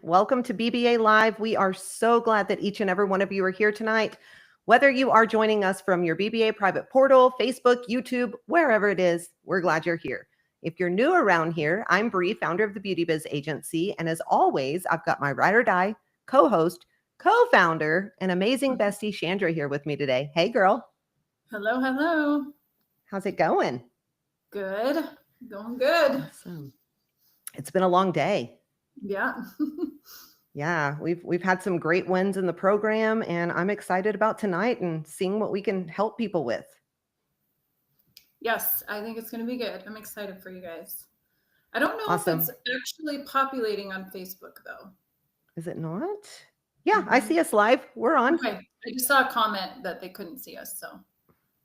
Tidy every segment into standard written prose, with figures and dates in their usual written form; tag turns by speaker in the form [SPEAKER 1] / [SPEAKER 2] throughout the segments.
[SPEAKER 1] Welcome to BBA Live. We are so glad that each and every one of you are here tonight. Whether you are joining us from your BBA private portal, Facebook, YouTube, wherever it is, we're glad you're here. If you're new around here, I'm Bree, founder of the Beauty Biz Agency. And as always, I've got my ride or die co-host, co-founder, and amazing bestie Chandra here with me today. Hey, girl.
[SPEAKER 2] Hello, hello.
[SPEAKER 1] How's it going?
[SPEAKER 2] Good. Going good.
[SPEAKER 1] Awesome. It's been a long day.
[SPEAKER 2] Yeah.
[SPEAKER 1] Yeah, we've had some great wins in the program, and I'm excited about tonight and seeing what we can help people with.
[SPEAKER 2] Yes, I think it's going to be good. I'm excited for you guys. I don't know
[SPEAKER 1] Awesome.
[SPEAKER 2] if it's actually populating on Facebook, though.
[SPEAKER 1] Is it not? Yeah, I see us live. We're on.
[SPEAKER 2] Okay. I just saw a comment that they couldn't see us, so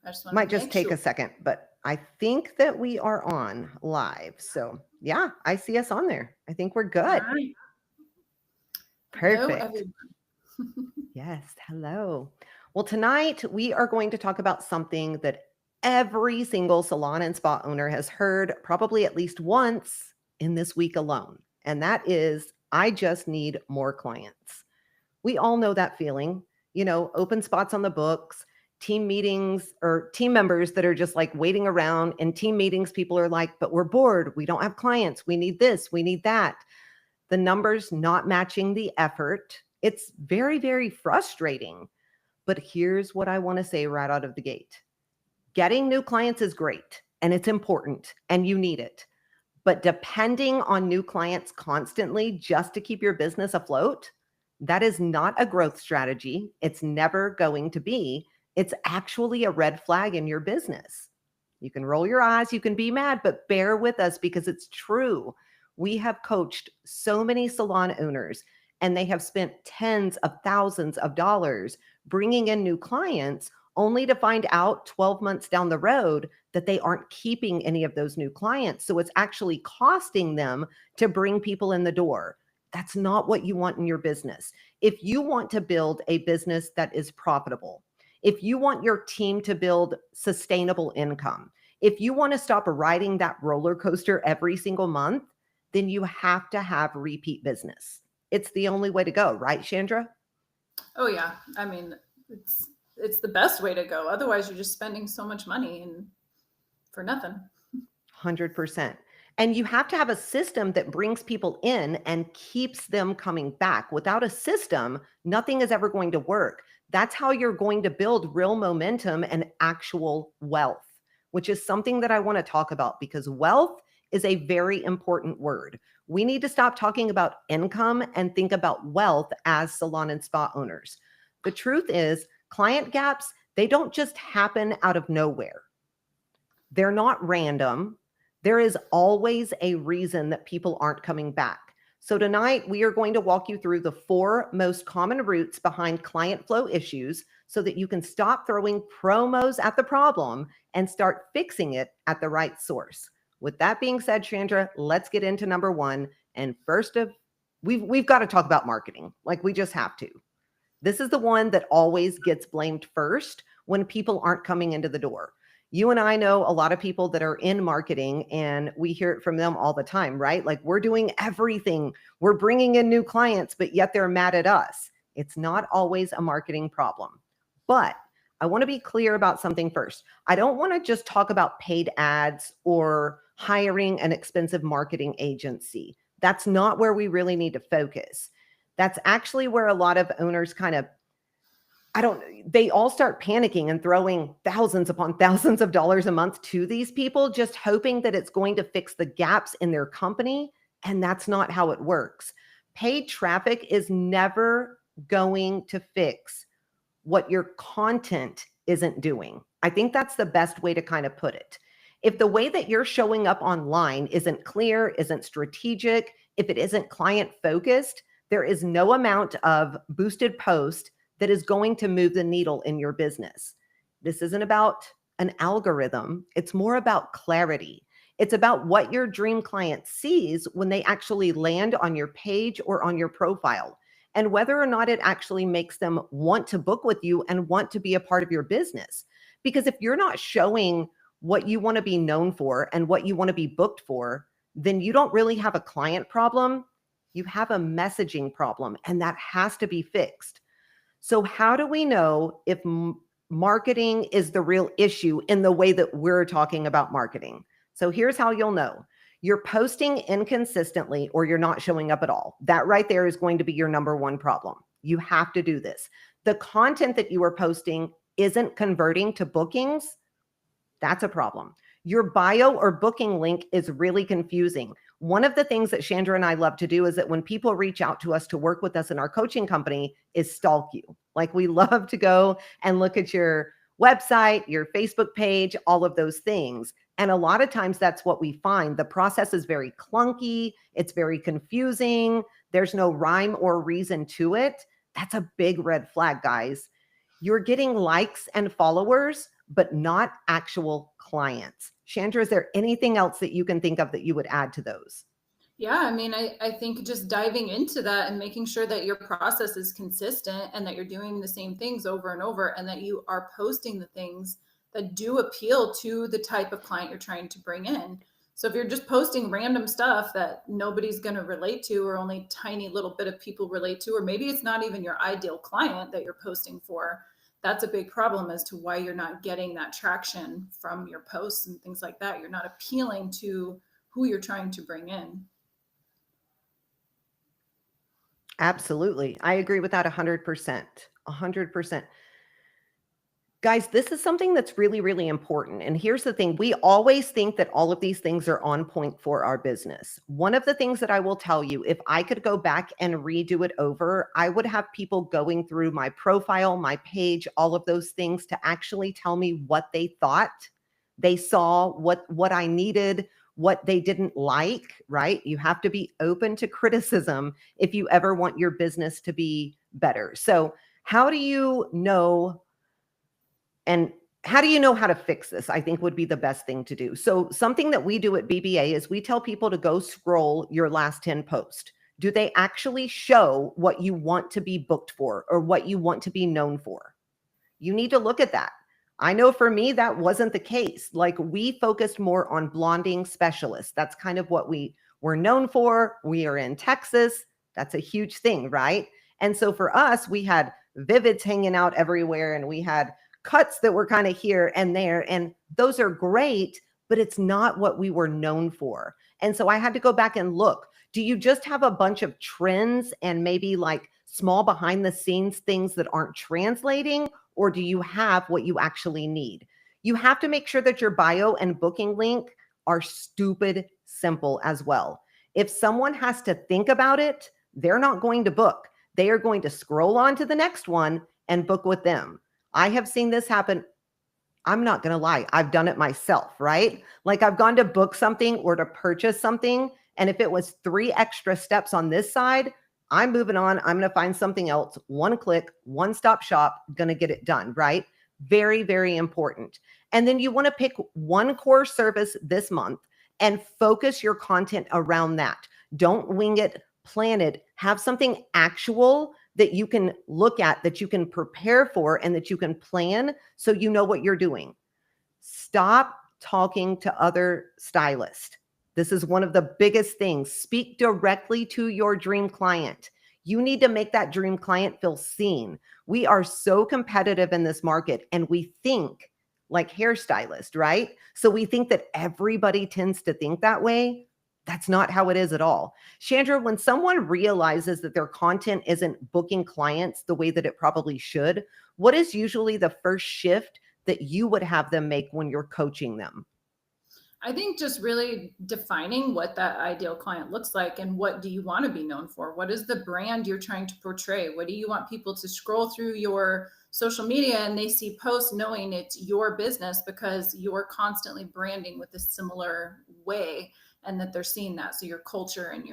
[SPEAKER 2] I just want
[SPEAKER 1] Might
[SPEAKER 2] to
[SPEAKER 1] just
[SPEAKER 2] make
[SPEAKER 1] take
[SPEAKER 2] sure.
[SPEAKER 1] a second, but I think that we are on live. So yeah, I see us on there. I think we're good.
[SPEAKER 2] All right. Hello,
[SPEAKER 1] Perfect.
[SPEAKER 2] everyone.
[SPEAKER 1] Yes, hello. Well, tonight we are going to talk about something that every single salon and spa owner has heard probably at least once in this week alone. And that is, I just need more clients. We all know that feeling, open spots on the books, team meetings or team members that are just like waiting around. In team meetings, people are like, but we're bored. We don't have clients. We need this. We need that. The numbers not matching the effort. It's very, very frustrating. But here's what I want to say right out of the gate. Getting new clients is great and it's important and you need it. But depending on new clients constantly just to keep your business afloat, that is not a growth strategy. It's never going to be. It's actually a red flag in your business. You can roll your eyes, you can be mad, but bear with us because it's true. We have coached so many salon owners and they have spent tens of thousands of dollars bringing in new clients only to find out 12 months down the road that they aren't keeping any of those new clients. So it's actually costing them to bring people in the door. That's not what you want in your business. If you want to build a business that is profitable, if you want your team to build sustainable income, if you want to stop riding that roller coaster every single month, then you have to have repeat business. It's the only way to go, right, Chandra?
[SPEAKER 2] Oh, yeah. I mean, it's the best way to go. Otherwise, you're just spending so much money and for nothing.
[SPEAKER 1] 100%. And you have to have a system that brings people in and keeps them coming back. Without a system, nothing is ever going to work. That's how you're going to build real momentum and actual wealth, which is something that I want to talk about because wealth is a very important word. We need to stop talking about income and think about wealth as salon and spa owners. The truth is, client gaps, they don't just happen out of nowhere. They're not random. There is always a reason that people aren't coming back. So tonight, we are going to walk you through the 4 most common roots behind client flow issues so that you can stop throwing promos at the problem and start fixing it at the right source. With that being said, Chandra, let's get into number 1. And we've got to talk about marketing. Like we just have to. This is the one that always gets blamed first when people aren't coming into the door. You and I know a lot of people that are in marketing and we hear it from them all the time, right? Like we're doing everything. We're bringing in new clients, but yet they're mad at us. It's not always a marketing problem. But I want to be clear about something first. I don't want to just talk about paid ads or hiring an expensive marketing agency. That's not where we really need to focus. That's actually where a lot of owners they all start panicking and throwing thousands upon thousands of dollars a month to these people, just hoping that it's going to fix the gaps in their company. And that's not how it works. Paid traffic is never going to fix what your content isn't doing. I think that's the best way to kind of put it. If the way that you're showing up online isn't clear, isn't strategic, if it isn't client focused, there is no amount of boosted post that is going to move the needle in your business. This isn't about an algorithm. It's more about clarity. It's about what your dream client sees when they actually land on your page or on your profile, and whether or not it actually makes them want to book with you and want to be a part of your business. Because if you're not showing what you want to be known for and what you want to be booked for, then you don't really have a client problem. You have a messaging problem, and that has to be fixed. So how do we know if marketing is the real issue in the way that we're talking about marketing? So here's how you'll know. You're posting inconsistently or you're not showing up at all. That right there is going to be your number one problem. You have to do this. The content that you are posting isn't converting to bookings. That's a problem. Your bio or booking link is really confusing. One of the things that Chandra and I love to do is that when people reach out to us to work with us in our coaching company is stalk you. Like we love to go and look at your website, your Facebook page, all of those things. And a lot of times that's what we find. The process is very clunky. It's very confusing. There's no rhyme or reason to it. That's a big red flag, guys. You're getting likes and followers, but not actual clients. Chandra, is there anything else that you can think of that you would add to those?
[SPEAKER 2] Yeah, I mean, I think just diving into that and making sure that your process is consistent and that you're doing the same things over and over and that you are posting the things that do appeal to the type of client you're trying to bring in. So if you're just posting random stuff that nobody's going to relate to or only tiny little bit of people relate to, or maybe it's not even your ideal client that you're posting for, that's a big problem as to why you're not getting that traction from your posts and things like that. You're not appealing to who you're trying to bring in.
[SPEAKER 1] Absolutely. I agree with that 100%. 100%. Guys, this is something that's really, really important. And here's the thing. We always think that all of these things are on point for our business. One of the things that I will tell you, if I could go back and redo it over, I would have people going through my profile, my page, all of those things to actually tell me what they thought. They saw what I needed, what they didn't like, right? You have to be open to criticism if you ever want your business to be better. So how do you know and how do you know how to fix this? I think would be the best thing to do. So something that we do at BBA is we tell people to go scroll your last 10 posts. Do they actually show what you want to be booked for or what you want to be known for? You need to look at that. I know for me, that wasn't the case. Like we focused more on blonding specialists. That's kind of what we were known for. We are in Texas. That's a huge thing, right? And so for us, we had vivids hanging out everywhere and we had cuts that were kind of here and there. And those are great, but it's not what we were known for. And so I had to go back and look. Do you just have a bunch of trends and maybe like small behind the scenes things that aren't translating? Or do you have what you actually need? You have to make sure that your bio and booking link are stupid simple as well. If someone has to think about it, they're not going to book. They are going to scroll on to the next one and book with them. I have seen this happen. I'm not going to lie. I've done it myself, right? Like I've gone to book something or to purchase something. And if it was 3 extra steps on this side, I'm moving on. I'm going to find something else. One click, one stop shop, going to get it done, right? Very, very important. And then you want to pick one core service this month and focus your content around that. Don't wing it, plan it, have something actual that you can look at, that you can prepare for, and that you can plan so you know what you're doing. Stop talking to other stylists. This is one of the biggest things. Speak directly to your dream client. You need to make that dream client feel seen. We are so competitive in this market and we think like hairstylists, right? So we think that everybody tends to think that way. That's not how it is at all. Chandra, when someone realizes that their content isn't booking clients the way that it probably should, what is usually the first shift that you would have them make when you're coaching them?
[SPEAKER 2] I think just really defining what that ideal client looks like and what do you want to be known for? What is the brand you're trying to portray? What do you want people to scroll through your social media and they see posts knowing it's your business because you're constantly branding with a similar way and that they're seeing that. So your culture and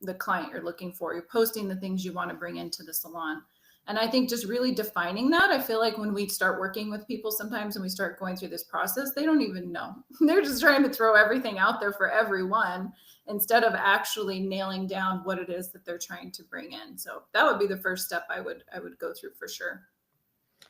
[SPEAKER 2] the client you're looking for, you're posting the things you want to bring into the salon. And I think just really defining that, I feel like when we start working with people sometimes and we start going through this process, they don't even know. They're just trying to throw everything out there for everyone instead of actually nailing down what it is that they're trying to bring in. So that would be the first step I would go through for sure.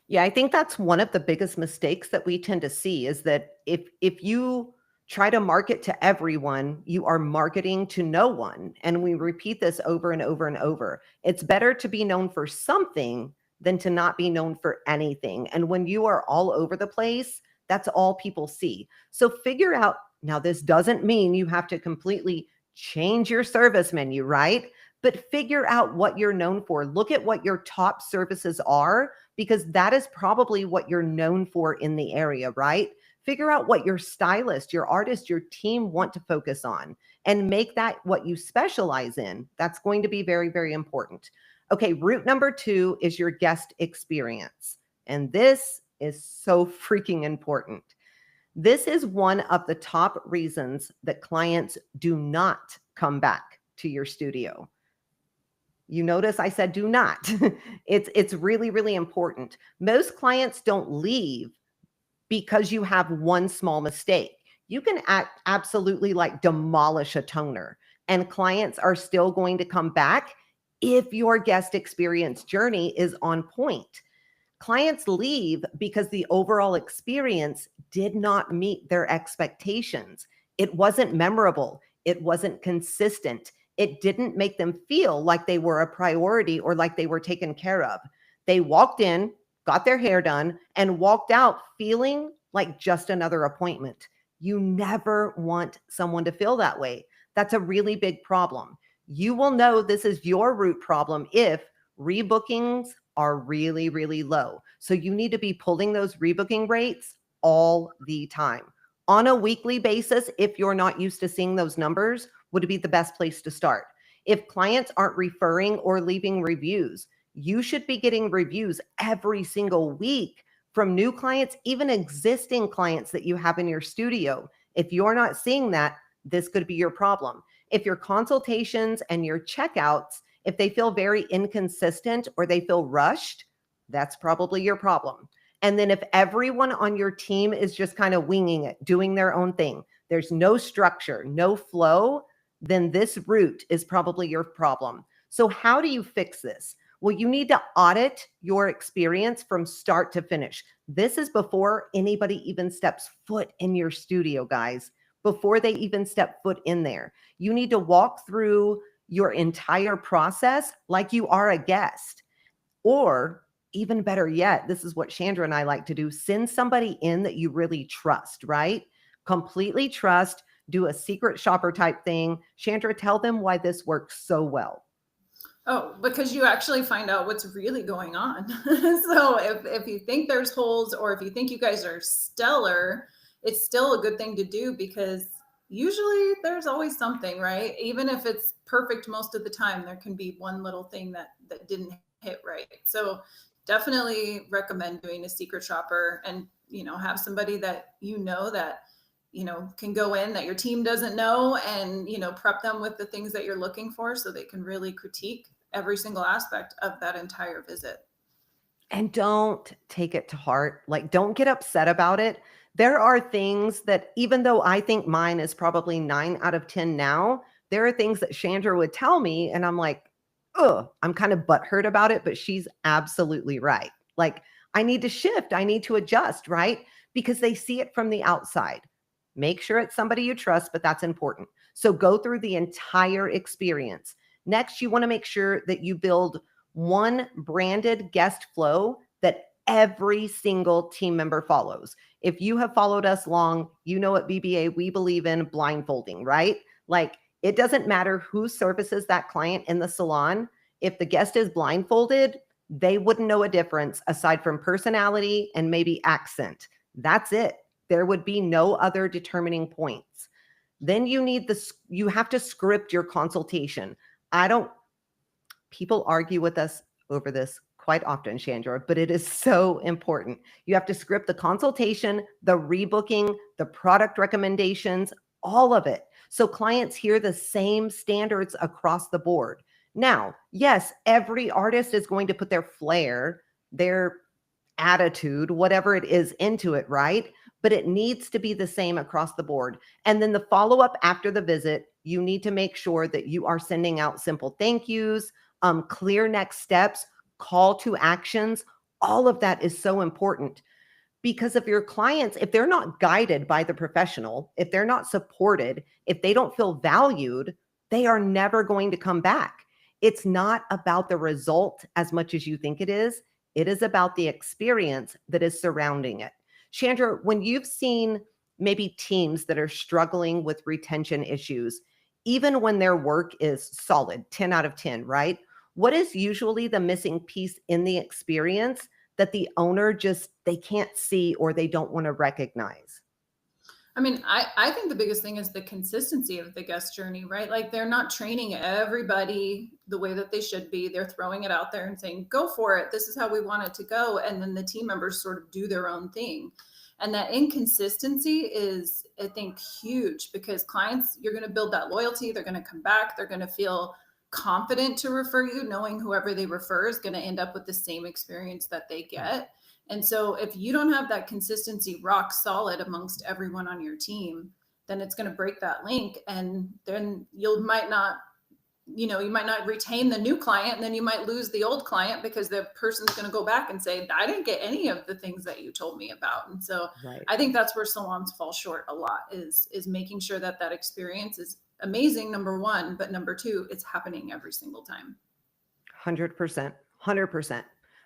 [SPEAKER 1] Yeah, I think that's one of the biggest mistakes that we tend to see is that if you Try to market to everyone, you are marketing to no one. And we repeat this over and over and over. It's better to be known for something than to not be known for anything. And when you are all over the place, that's all people see. So figure out, now this doesn't mean you have to completely change your service menu, right? But figure out what you're known for. Look at what your top services are, because that is probably what you're known for in the area, right? Figure out what your stylist, your artist, your team want to focus on and make that what you specialize in. That's going to be very, very important. Okay, route number 2 is your guest experience. And this is so freaking important. This is one of the top reasons that clients do not come back to your studio. You notice I said do not. It's really, really important. Most clients don't leave because you have one small mistake. You can absolutely like demolish a toner, and clients are still going to come back if your guest experience journey is on point. Clients leave because the overall experience did not meet their expectations. It wasn't memorable. It wasn't consistent. It didn't make them feel like they were a priority or like they were taken care of. They walked in, got their hair done, and walked out feeling like just another appointment. You never want someone to feel that way. That's a really big problem. You will know this is your root problem if rebookings are really, really low. So you need to be pulling those rebooking rates all the time. On a weekly basis, if you're not used to seeing those numbers, would be the best place to start. If clients aren't referring or leaving reviews, you should be getting reviews every single week from new clients, even existing clients that you have in your studio. If you're not seeing that, this could be your problem. If your consultations and your checkouts, if they feel very inconsistent or they feel rushed, that's probably your problem. And then if everyone on your team is just kind of winging it, doing their own thing, there's no structure, no flow, then this route is probably your problem. So how do you fix this? Well, you need to audit your experience from start to finish. This is before anybody even steps foot in your studio, guys. Before they even step foot in there, you need to walk through your entire process like you are a guest. Or even better yet, this is what Chandra and I like to do. Send somebody in that you really trust, right? Completely trust, do a secret shopper type thing. Chandra, tell them why this works so well.
[SPEAKER 2] Oh, because you actually find out what's really going on. So if you think there's holes, or if you think you guys are stellar, it's still a good thing to do, because usually there's always something, right? Even if it's perfect most of the time, there can be one little thing that didn't hit right. So definitely recommend doing a secret shopper, and have somebody that that can go in, that your team doesn't know, and prep them with the things that you're looking for, so they can really critique every single aspect of that entire visit.
[SPEAKER 1] And don't take it to heart. Like, don't get upset about it. There are things that, even though I think mine is probably 9 out of 10 now, there are things that Chandra would tell me, and I'm like, oh, I'm kind of butthurt about it, but she's absolutely right. Like, I need to shift, I need to adjust, right? Because they see it from the outside. Make sure it's somebody you trust, but that's important. So go through the entire experience. Next, you want to make sure that you build one branded guest flow that every single team member follows. If you have followed us long, you know at BBA, we believe in blindfolding, right? Like, it doesn't matter who services that client in the salon. If the guest is blindfolded, they wouldn't know a difference aside from personality and maybe accent. That's it. There would be no other determining points. Then you have to script your consultation. People argue with us over this quite often, Chandra, but it is so important. You have to script the consultation, the rebooking, the product recommendations, all of it. So clients hear the same standards across the board. Now, yes, every artist is going to put their flair, their attitude, whatever it is, into it, right? But it needs to be the same across the board. And then the follow-up after the visit, you need to make sure that you are sending out simple thank yous, clear next steps, call to actions. All of that is so important, Because if your clients, if they're not guided by the professional, if they're not supported, if they don't feel valued, they are never going to come back. It's not about the result as much as you think it is. It is about the experience that is surrounding it. Chandra, when you've seen maybe teams that are struggling with retention issues, even when their work is solid, 10 out of 10, right? What is usually the missing piece in the experience that the owner just they can't see or they don't want to recognize?
[SPEAKER 2] I mean, I think the biggest thing is the consistency of the guest journey, right? Like they're not training everybody the way that they should be. They're throwing it out there and saying, go for it. This is how we want it to go. And then the team members sort of do their own thing. And that inconsistency is, I think, huge because clients, you're going to build that loyalty. They're going to come back. They're going to feel confident to refer you, knowing whoever they refer is going to end up with the same experience that they get. And so if you don't have that consistency rock solid amongst everyone on your team, then it's going to break that link. And then you might not retain the new client, and then you might lose the old client because the person's going to go back and say, I didn't get any of the things that you told me about. And so
[SPEAKER 1] Right.
[SPEAKER 2] I think that's where salons fall short a lot is making sure that that experience is amazing, number one, but number two, it's happening every single time.
[SPEAKER 1] 100%. 100%.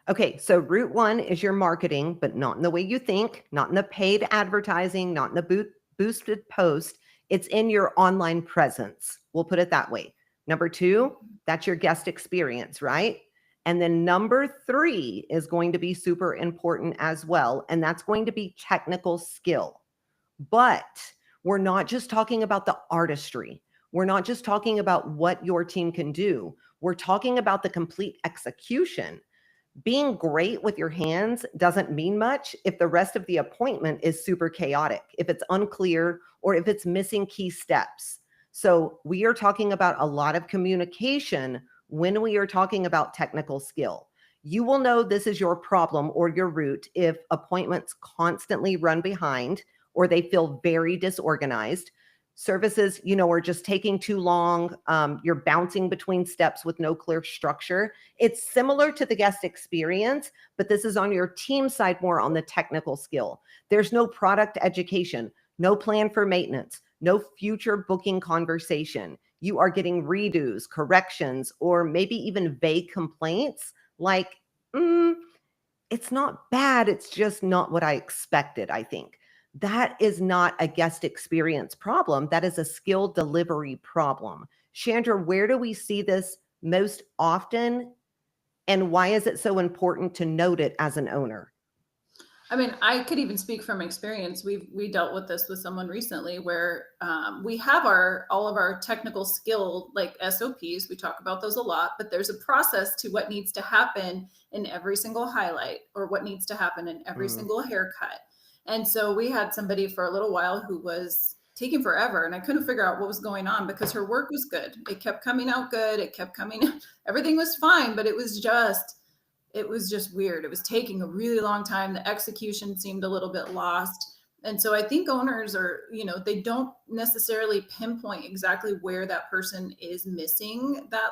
[SPEAKER 1] Okay, so route one is your marketing, but not in the way you think, not in the paid advertising, not in the boosted post. It's in your online presence. We'll put it that way. Number two, that's your guest experience, right? And then number three is going to be super important as well, and that's going to be technical skill. But we're not just talking about the artistry. We're not just talking about what your team can do. We're talking about the complete execution. Being great with your hands doesn't mean much if the rest of the appointment is super chaotic, if it's unclear, or if it's missing key steps. So we are talking about a lot of communication when we are talking about technical skill. You will know this is your problem or your route if appointments constantly run behind or they feel very disorganized. Services, are just taking too long. You're bouncing between steps with no clear structure. It's similar to the guest experience, but this is on your team side, more on the technical skill. There's no product education, no plan for maintenance, no future booking conversation. You are getting redos, corrections, or maybe even vague complaints like, it's not bad. It's just not what I expected, I think. That is not a guest experience problem. That is a skill delivery problem. Chandra, where do we see this most often? And why is it so important to note it as an owner?
[SPEAKER 2] I mean, I could even speak from experience. We dealt with this with someone recently where we have all of our technical skill like SOPs. We talk about those a lot, but there's a process to what needs to happen in every single highlight or what needs to happen in every single haircut. And so we had somebody for a little while who was taking forever, and I couldn't figure out what was going on because her work was good. It kept coming out good. It kept coming. Everything was fine, but it was just weird. It was taking a really long time. The execution seemed a little bit lost. And so I think owners are, they don't necessarily pinpoint exactly where that person is missing that,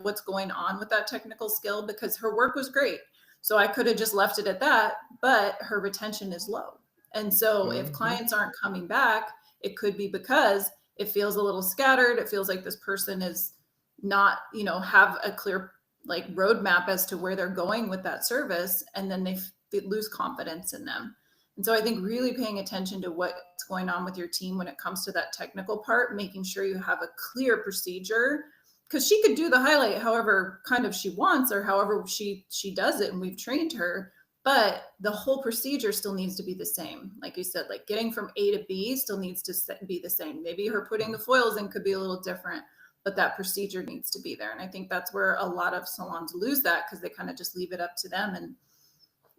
[SPEAKER 2] what's going on with that technical skill because her work was great. So I could have just left it at that, but her retention is low. And so if clients aren't coming back, it could be because it feels a little scattered. It feels like this person is not, have a clear like roadmap as to where they're going with that service. And then they lose confidence in them. And so I think really paying attention to what's going on with your team when it comes to that technical part, making sure you have a clear procedure, because she could do the highlight however kind of she wants or however she does it. And we've trained her, but the whole procedure still needs to be the same. Like you said, like getting from A to B still needs to be the same. Maybe her putting the foils in could be a little different, but that procedure needs to be there. And I think that's where a lot of salons lose that because they kind of just leave it up to them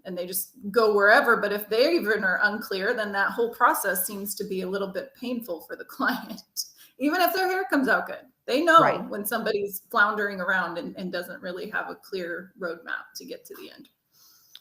[SPEAKER 2] and they just go wherever. But if they even are unclear, then that whole process seems to be a little bit painful for the client, even if their hair comes out good. They know when somebody's floundering around and doesn't really have a clear roadmap to get to the end.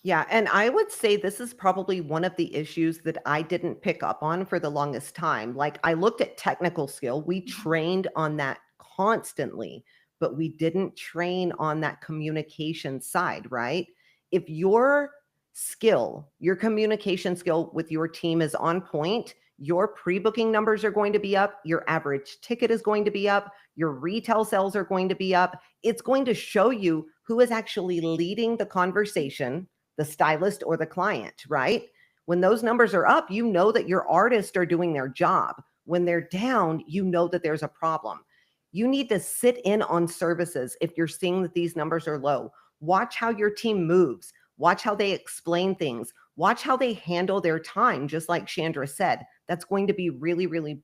[SPEAKER 1] Yeah. And I would say this is probably one of the issues that I didn't pick up on for the longest time. Like I looked at technical skill. We trained on that constantly, but we didn't train on that communication side, right? If your skill, your communication skill with your team is on point, your pre-booking numbers are going to be up, your average ticket is going to be up, your retail sales are going to be up. It's going to show you who is actually leading the conversation, the stylist or the client, right? When those numbers are up, you know that your artists are doing their job. When they're down, you know that there's a problem. You need to sit in on services if you're seeing that these numbers are low. Watch how your team moves. Watch how they explain things. Watch how they handle their time, just like Chandra said. That's going to be really, really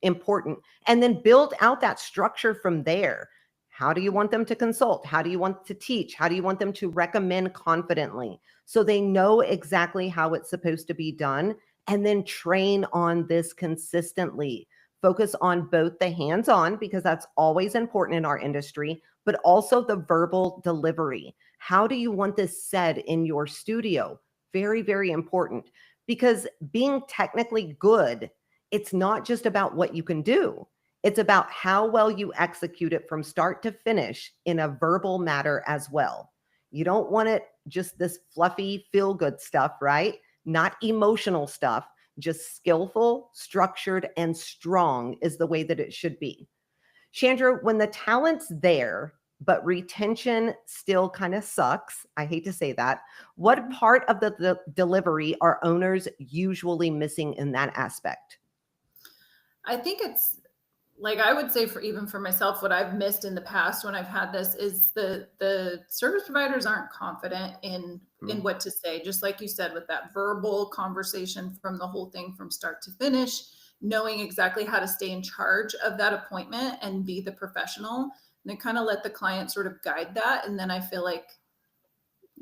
[SPEAKER 1] important. And then build out that structure from there. How do you want them to consult? How do you want to teach? How do you want them to recommend confidently? So they know exactly how it's supposed to be done. And then train on this consistently. Focus on both the hands-on, because that's always important in our industry, but also the verbal delivery. How do you want this said in your studio? Very, very important, because being technically good, it's not just about what you can do. It's about how well you execute it from start to finish in a verbal matter as well. You don't want it just this fluffy feel good stuff, right? Not emotional stuff, just skillful, structured, and strong is the way that it should be. Chandra, when the talent's there, but retention still kind of sucks, I hate to say that, what part of the delivery are owners usually missing in that aspect?
[SPEAKER 2] I think it's like, I would say, for even for myself, what I've missed in the past when I've had this is the service providers aren't confident in what to say. Just like you said, with that verbal conversation from the whole thing from start to finish, knowing exactly how to stay in charge of that appointment and be the professional, and then kind of let the client sort of guide that. And then I feel like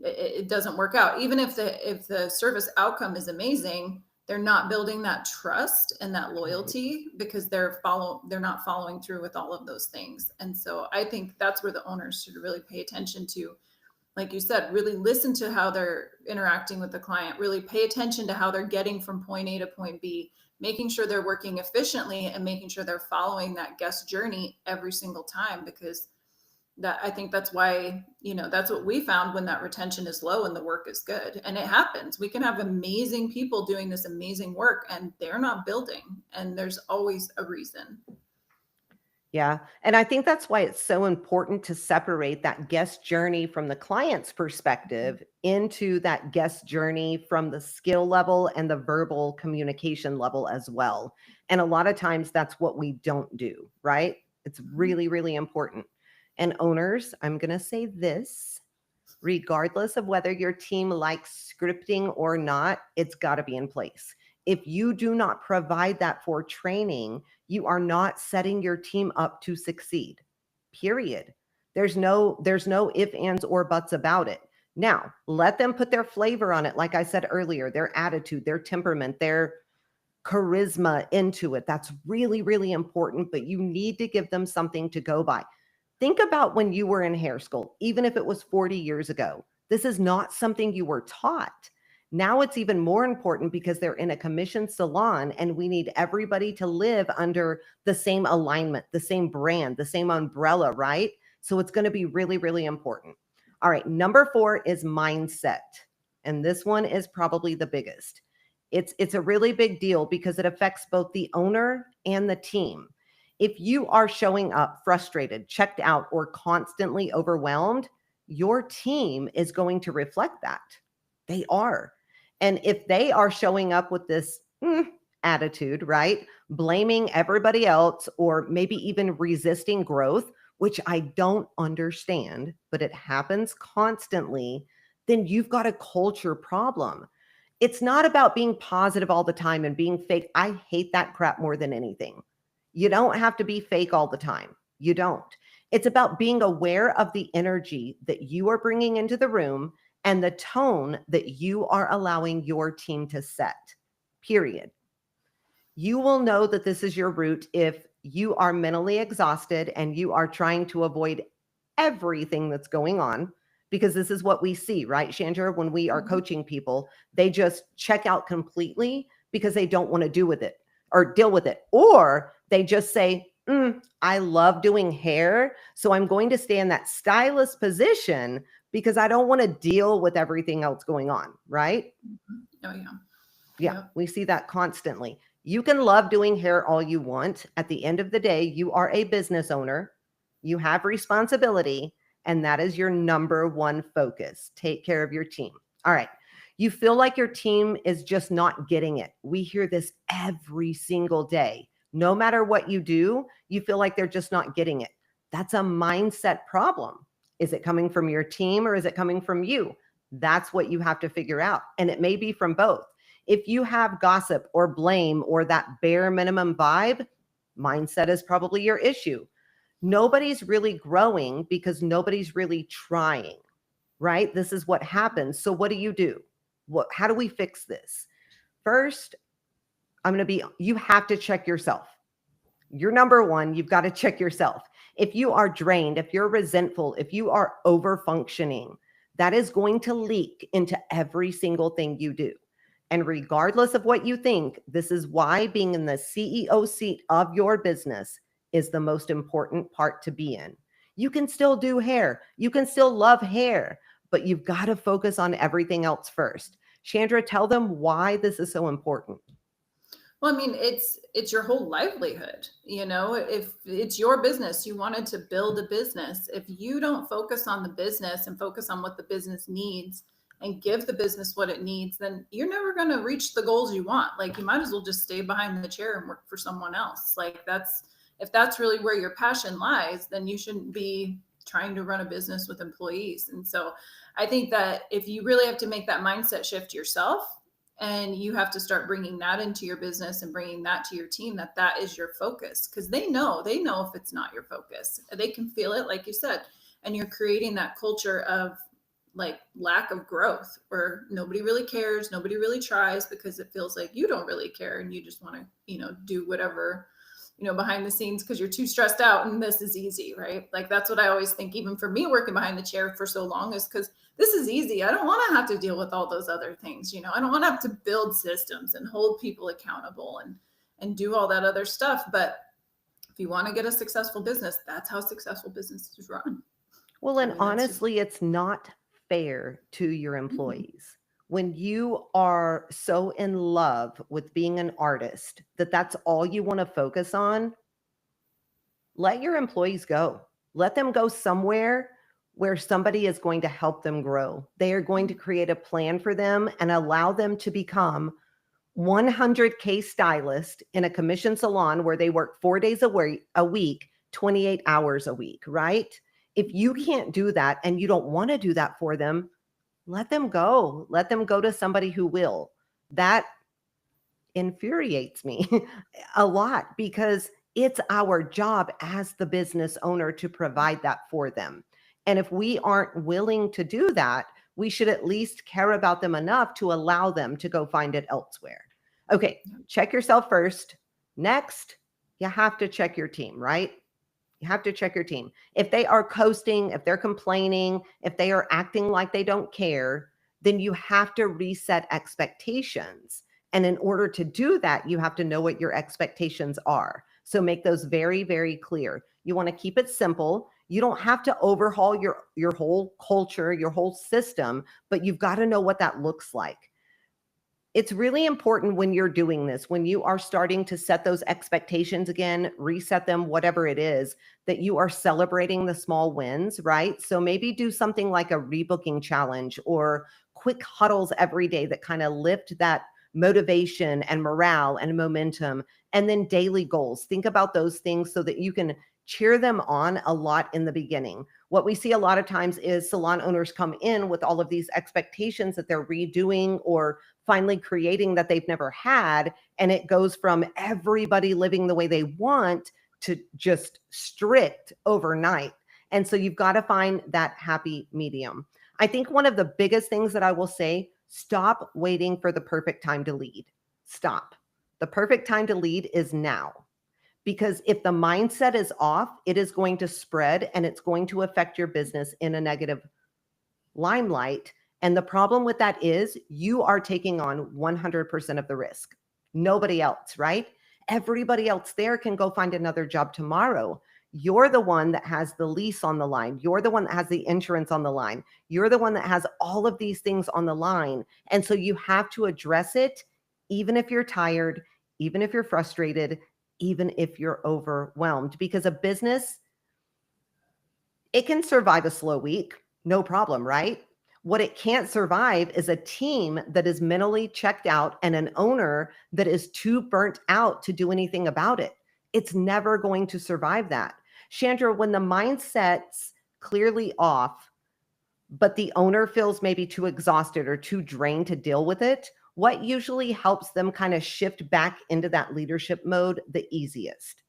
[SPEAKER 2] it doesn't work out. Even if the service outcome is amazing, they're not building that trust and that loyalty because they're not following through with all of those things. And so I think that's where the owners should really pay attention to, like you said, really listen to how they're interacting with the client, really pay attention to how they're getting from point A to point B, making sure they're working efficiently and making sure they're following that guest journey every single time. Because that, I think that's why, that's what we found when that retention is low and the work is good. And it happens. We can have amazing people doing this amazing work and they're not building, and there's always a reason.
[SPEAKER 1] Yeah. And I think that's why it's so important to separate that guest journey from the client's perspective into that guest journey from the skill level and the verbal communication level as well. And a lot of times that's what we don't do, right? It's really, really important. And owners, I'm going to say this, regardless of whether your team likes scripting or not, it's got to be in place. If you do not provide that for training, you are not setting your team up to succeed. Period. There's no if, ands, or buts about it. Now, let them put their flavor on it. Like I said earlier, their attitude, their temperament, their charisma into it. That's really, really important, but you need to give them something to go by. Think about when you were in hair school, even if it was 40 years ago. This is not something you were taught. Now it's even more important because they're in a commissioned salon and we need everybody to live under the same alignment, the same brand, the same umbrella, right? So it's going to be really, really important. All right, number 4 is mindset. And this one is probably the biggest. It's a really big deal because it affects both the owner and the team. If you are showing up frustrated, checked out, or constantly overwhelmed, your team is going to reflect that. They are. And if they are showing up with this attitude, right, blaming everybody else, or maybe even resisting growth, which I don't understand, but it happens constantly, then you've got a culture problem. It's not about being positive all the time and being fake. I hate that crap more than anything. You don't have to be fake all the time. You don't. It's about being aware of the energy that you are bringing into the room and the tone that you are allowing your team to set, period. You will know that this is your route if you are mentally exhausted and you are trying to avoid everything that's going on, because this is what we see, right, Chandra? When we are coaching people, they just check out completely because they don't want to do with it or deal with it. Or they just say, I love doing hair, so I'm going to stay in that stylist position, because I don't want to deal with everything else going on, right?
[SPEAKER 2] Oh yeah.
[SPEAKER 1] Yeah,
[SPEAKER 2] Yep.
[SPEAKER 1] we see that constantly. You can love doing hair all you want. At the end of the day, you are a business owner. You have responsibility, and that is your number one focus. Take care of your team. All right. You feel like your team is just not getting it. We hear this every single day. No matter what you do, you feel like they're just not getting it. That's a mindset problem. Is it coming from your team or is it coming from you? That's what you have to figure out. And it may be from both. If you have gossip or blame or that bare minimum vibe, mindset is probably your issue. Nobody's really growing because nobody's really trying, right? This is what happens. So what do? How do we fix this? First, you have to check yourself. You're number one, you've got to check yourself. If you are drained, if you're resentful, if you are over functioning, that is going to leak into every single thing you do. And regardless of what you think, this is why being in the CEO seat of your business is the most important part to be in. You can still do hair, you can still love hair, but you've got to focus on everything else first. Chandra, tell them why this is so important.
[SPEAKER 2] Well, I mean, it's your whole livelihood. You know, if it's your business, you wanted to build a business. If you don't focus on the business and focus on what the business needs and give the business what it needs, then you're never going to reach the goals you want. Like, you might as well just stay behind the chair and work for someone else. Like, that's if that's really where your passion lies, then you shouldn't be trying to run a business with employees. And so I think that if you really have to make that mindset shift yourself, and you have to start bringing that into your business and bringing that to your team, that is your focus, because they know if it's not your focus, they can feel it, like you said. And you're creating that culture of like lack of growth, where nobody really cares, nobody really tries, because it feels like you don't really care and you just want to do whatever behind the scenes, because you're too stressed out and this is easy, right? Like, that's what I always think, even for me working behind the chair for so long, is because this is easy. I don't want to have to deal with all those other things. I don't want to have to build systems and hold people accountable and do all that other stuff. But if you want to get a successful business, that's how successful businesses run.
[SPEAKER 1] Well,
[SPEAKER 2] I
[SPEAKER 1] and
[SPEAKER 2] mean,
[SPEAKER 1] honestly, it's not fair to your
[SPEAKER 2] mm-hmm.
[SPEAKER 1] employees. When you are so in love with being an artist that that's all you want to focus on, let your employees go. Let them go somewhere where somebody is going to help them grow. They are going to create a plan for them and allow them to become 100K stylist in a commission salon where they work 4 days a week, 28 hours a week, right? If you can't do that and you don't want to do that for them, let them go. Let them go to somebody who will. That infuriates me a lot, because it's our job as the business owner to provide that for them. And if we aren't willing to do that, we should at least care about them enough to allow them to go find it elsewhere. Okay, check yourself first. Next, you have to check your team, right? You have to check your team. If they are coasting, if they're complaining, if they are acting like they don't care, then you have to reset expectations. And in order to do that, you have to know what your expectations are. So make those very, very clear. You want to keep it simple. You don't have to overhaul your whole culture, your whole system, but you've got to know what that looks like. It's really important when you're doing this, when you are starting to set those expectations again, reset them, whatever it is, that you are celebrating the small wins, right? So maybe do something like a rebooking challenge or quick huddles every day that kind of lift that motivation and morale and momentum, and then daily goals. Think about those things so that you can cheer them on a lot in the beginning. What we see a lot of times is salon owners come in with all of these expectations that they're redoing or finally creating that they've never had. And it goes from everybody living the way they want to just strict overnight. And so you've got to find that happy medium. I think one of the biggest things that I will say, stop waiting for the perfect time to lead. Stop. The perfect time to lead is now. Because if the mindset is off, it is going to spread and it's going to affect your business in a negative limelight. And the problem with that is you are taking on 100% of the risk. Nobody else, right? Everybody else there can go find another job tomorrow. You're the one that has the lease on the line. You're the one that has the insurance on the line. You're the one that has all of these things on the line. And so you have to address it, even if you're tired, even if you're frustrated, even if you're overwhelmed, because a business, it can survive a slow week, no problem, right? What it can't survive is a team that is mentally checked out and an owner that is too burnt out to do anything about it. It's never going to survive that. Chandra, when the mindset's clearly off, but the owner feels maybe too exhausted or too drained to deal with it, what usually helps them kind of shift back into that leadership mode the easiest?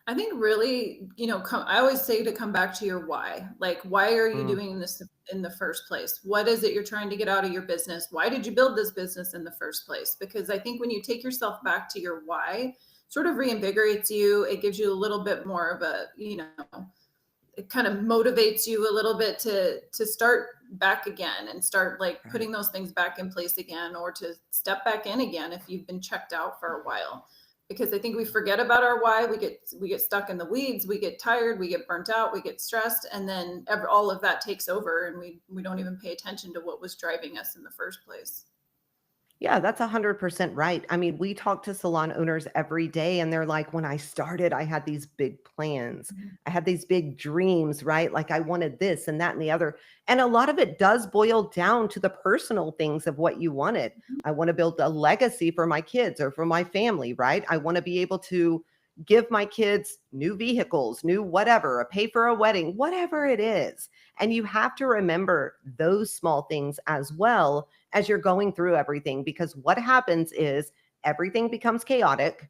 [SPEAKER 2] I think really, I always say to come back to your why. Like, why are you
[SPEAKER 1] Mm,
[SPEAKER 2] doing this in the first place? What is it you're trying to get out of your business? Why did you build this business in the first place? Because I think when you take yourself back to your why, sort of reinvigorates you. It gives you a little bit more of a, it kind of motivates you a little bit to start back again and start like
[SPEAKER 1] right.
[SPEAKER 2] putting those things back in place again, or to step back in again if you've been checked out for a while. Because I think we forget about our why. We get stuck in the weeds, we get tired, we get burnt out, we get stressed, and then all of that takes over, and we don't even pay attention to what was driving us in the first place.
[SPEAKER 1] Yeah, that's 100% right. I mean, we talk to salon owners every day, and they're like, when I started, I had these big plans.
[SPEAKER 2] Mhm.
[SPEAKER 1] I had these big dreams, right? Like I wanted this and that and the other. And a lot of it does boil down to the personal things of what you wanted. I want to build a legacy for my kids or for my family, right? I want to be able to give my kids new vehicles, new whatever, pay for a wedding, whatever it is. And you have to remember those small things as well as you're going through everything, because what happens is everything becomes chaotic.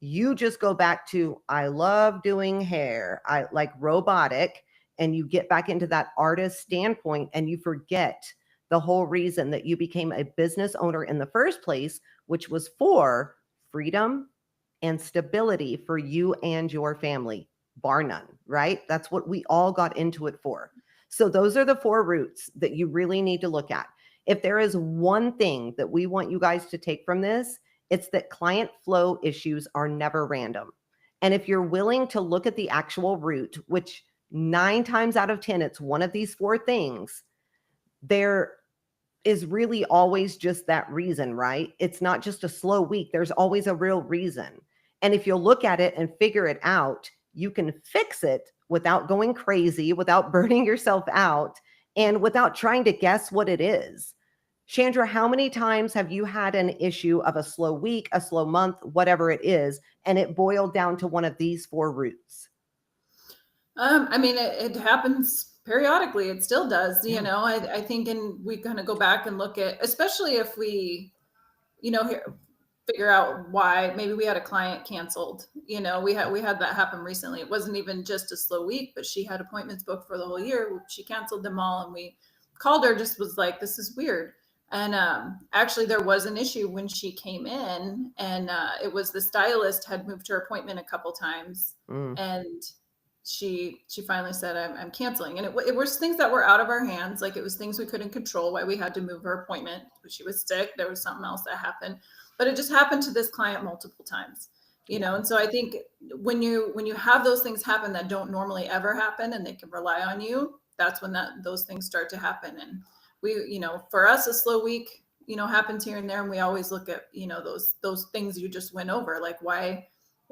[SPEAKER 1] You just go back to, I love doing hair, I like robotic, and you get back into that artist standpoint and you forget the whole reason that you became a business owner in the first place, which was for freedom and stability for you and your family, bar none, right? That's what we all got into it for. So those are the four roots that you really need to look at. If there is one thing that we want you guys to take from this, it's that client flow issues are never random. And if you're willing to look at the actual root, which 9 times out of 10, it's one of these four things, there is really always just that reason, right? It's not just a slow week. There's always a real reason. And if you'll look at it and figure it out, you can fix it without going crazy, without burning yourself out, and without trying to guess what it is. Chandra, how many times have you had an issue of a slow week, a slow month, whatever it is, and it boiled down to one of these four roots?
[SPEAKER 2] I mean, it happens periodically. It still does,
[SPEAKER 1] Yeah.
[SPEAKER 2] I think, and we kind of go back and look at, especially if we, figure out why maybe we had a client canceled. We had that happen recently. It wasn't even just a slow week, but she had appointments booked for the whole year. She canceled them all, and we called her, just was like, this is weird. And actually there was an issue when she came in, and it was the stylist had moved her appointment a couple times,
[SPEAKER 1] Mm,
[SPEAKER 2] and she finally said, I'm canceling. And it was things that were out of our hands. Like, it was things we couldn't control, why we had to move her appointment. She was sick, there was something else that happened, but it just happened to this client multiple times.
[SPEAKER 1] yeah.
[SPEAKER 2] And so I think when you have those things happen that don't normally ever happen, and they can rely on you, that's when those things start to happen. And we, for us, a slow week, happens here and there, and we always look at, those things you just went over. Like, why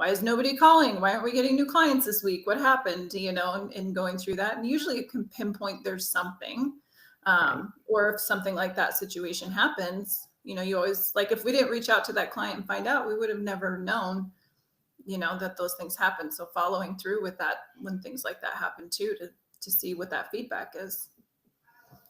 [SPEAKER 2] is nobody calling? Why aren't we getting new clients this week? What happened? And going through that, and usually you can pinpoint there's something.
[SPEAKER 1] Right.
[SPEAKER 2] Or if something like that situation happens, you always, like, if we didn't reach out to that client and find out, we would have never known, that those things happen. So following through with that when things like that happen too, to see what that feedback is.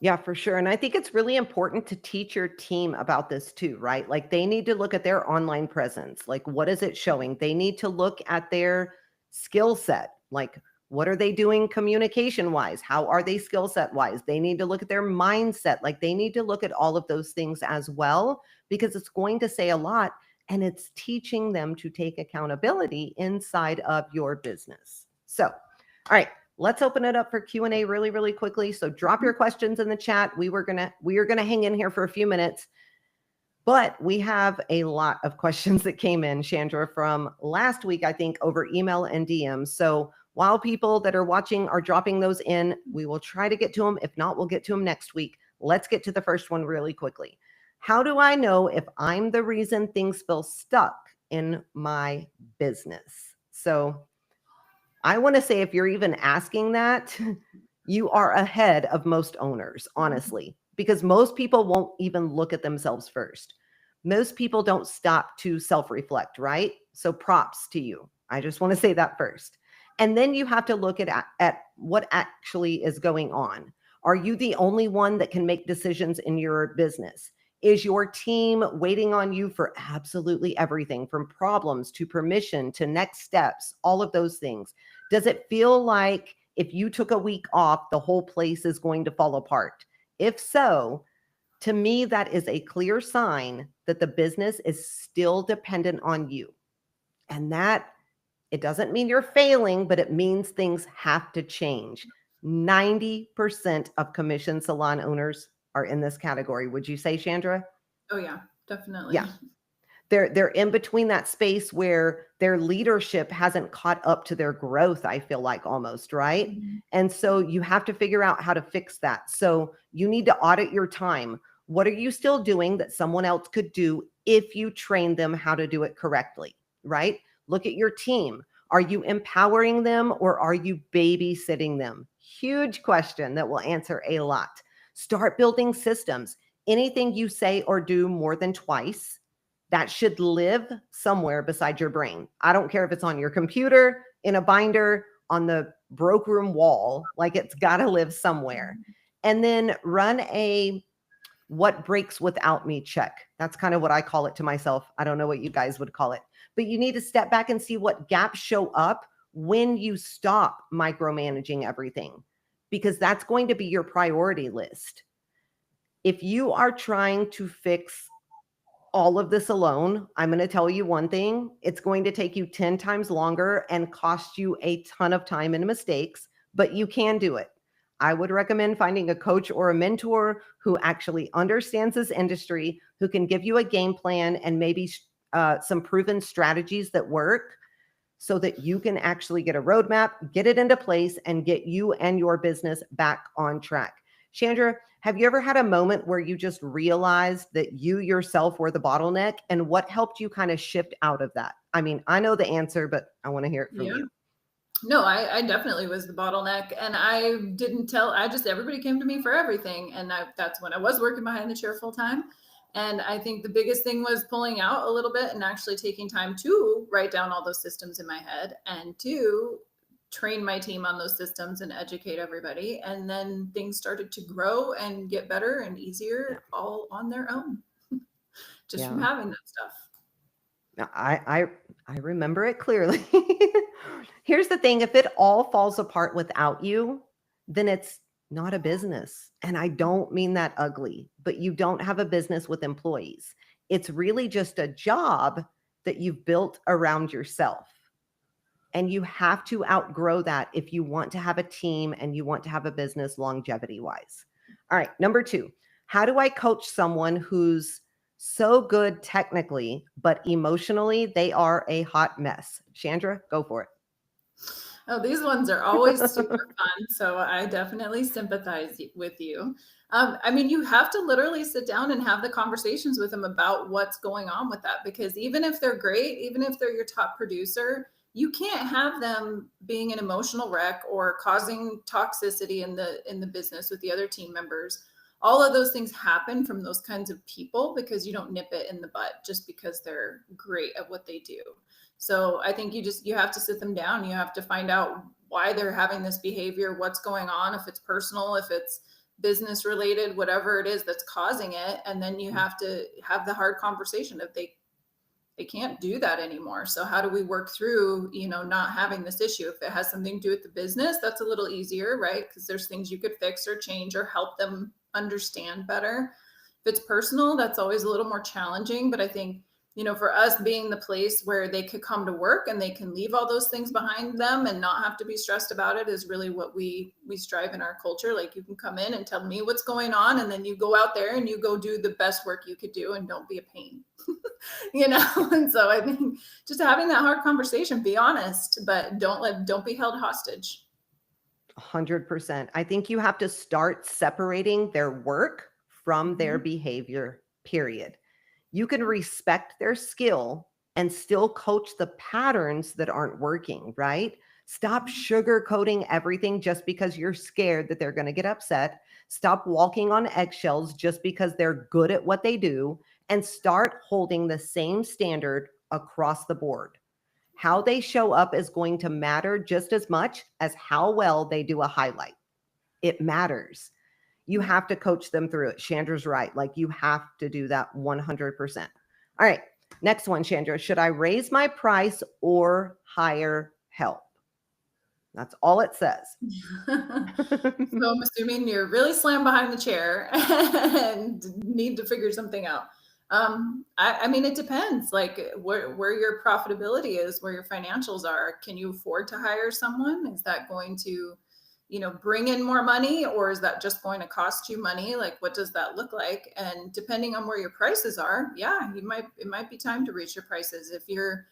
[SPEAKER 1] Yeah, for sure. And I think it's really important to teach your team about this too, right? Like they need to look at their online presence. Like, what is it showing? They need to look at their skill set. Like, what are they doing communication wise? How are they skill set wise? They need to look at their mindset. Like, they need to look at all of those things as well, because it's going to say a lot, and it's teaching them to take accountability inside of your business. So, all right. Let's open it up for Q&A really, really quickly. So drop your questions in the chat. We are gonna hang in here for a few minutes. But we have a lot of questions that came in, Chandra, from last week, I think, over email and DM. So while people that are watching are dropping those in, we will try to get to them. If not, we'll get to them next week. Let's get to the first one really quickly. How do I know if I'm the reason things feel stuck in my business? So I want to say, if you're even asking that, you are ahead of most owners, honestly, because most people won't even look at themselves first. Most people don't stop to self reflect, right? So props to you. I just want to say that first. And then you have to look at what actually is going on. Are you the only one that can make decisions in your business? Is your team waiting on you for absolutely everything, from problems to permission to next steps, all of those things? Does it feel like if you took a week off, the whole place is going to fall apart? If so, to me, that is a clear sign that the business is still dependent on you. And that, it doesn't mean you're failing, but it means things have to change. 90% of commission salon owners are in this category. Would you say, Chandra?
[SPEAKER 2] Oh yeah, definitely.
[SPEAKER 1] Yeah. They're in between that space where their leadership hasn't caught up to their growth, I feel like, almost, right?
[SPEAKER 2] Mhm.
[SPEAKER 1] And so you have to figure out how to fix that. So you need to audit your time. What are you still doing that someone else could do if you train them how to do it correctly, right? Look at your team. Are you empowering them or are you babysitting them? Huge question that will answer a lot. Start building systems. Anything you say or do more than twice, that should live somewhere beside your brain. I don't care if it's on your computer, in a binder, on the broke room wall, like it's got to live somewhere. And then run a what breaks without me check. That's kind of what I call it to myself. I don't know what you guys would call it, but you need to step back and see what gaps show up when you stop micromanaging everything, because that's going to be your priority list. If you are trying to fix all of this alone, I'm going to tell you one thing. It's going to take you 10 times longer and cost you a ton of time and mistakes, but you can do it. I would recommend finding a coach or a mentor who actually understands this industry, who can give you a game plan and maybe some proven strategies that work, so that you can actually get a roadmap, get it into place, and get you and your business back on track. Chandra, have you ever had a moment where you just realized that you yourself were the bottleneck, and what helped you kind of shift out of that? I mean, I know the answer, but I want to hear it from
[SPEAKER 2] Yeah.
[SPEAKER 1] you.
[SPEAKER 2] No, I definitely was the bottleneck, and I didn't tell. I just everybody came to me for everything, and that's when I was working behind the chair full time. And I think the biggest thing was pulling out a little bit and actually taking time to write down all those systems in my head and to train my team on those systems and educate everybody. And then things started to grow and get better and
[SPEAKER 1] Yeah.
[SPEAKER 2] easier all on their own, just from
[SPEAKER 1] Yeah.
[SPEAKER 2] having that stuff.
[SPEAKER 1] I remember it clearly. Here's the thing, if it all falls apart without you, then it's not a business. And I don't mean that ugly, but you don't have a business with employees. It's really just a job that you've built around yourself. And you have to outgrow that if you want to have a team and you want to have a business longevity wise. All right, number 2, how do I coach someone who's so good technically, but emotionally they are a hot mess? Chandra, go for
[SPEAKER 2] Oh, these ones are always super fun. So I definitely sympathize with you. I mean, you have to literally sit down and have the conversations with them about what's going on with that. Because even if they're great, even if they're your top producer, you can't have them being an emotional wreck or causing toxicity in the business with the other team members. All of those things happen from those kinds of people because you don't nip it in the butt just because they're great at what they do. So I think you have to sit them down. You have to find out why they're having this behavior, what's going on, if it's personal, if it's business related, whatever it is that's causing it. And then you have to have the hard conversation if they can't do that anymore. So how do we work through, not having this issue? If it has something to do with the business, that's a little easier, right? Because there's things you could fix or change or help them understand better. If it's personal, that's always a little more challenging. But I think for us being the place where they could come to work and they can leave all those things behind them and not have to be stressed about it is really what we strive in our culture. Like, you can come in and tell me what's going on, and then you go out there and you go do the best work you could do and don't be a pain. And so I think just having that hard conversation, be honest, but don't be held hostage.
[SPEAKER 1] 100%. I think you have to start separating their work from their
[SPEAKER 2] Mhm.
[SPEAKER 1] behavior, period. You can respect their skill and still coach the patterns that aren't working, right? Stop sugarcoating everything just because you're scared that they're going to get upset. Stop walking on eggshells just because they're good at what they do, and start holding the same standard across the board. How they show up is going to matter just as much as how well they do a highlight. It matters. You
[SPEAKER 2] Yeah.
[SPEAKER 1] have to coach them through it. Chandra's right. Like, you have to do that 100%. All right. Next one, Chandra. Should I raise my price or hire help? That's all it says.
[SPEAKER 2] So I'm assuming you're really slammed behind the chair and need to figure something out. I mean, it depends, like where your profitability is, where your financials are. Can you afford to hire someone? Is that going to, bring in more money, or is that just going to cost you money? Like, what does that look like? And depending on where your prices are, yeah, it might be time to reach your prices. If your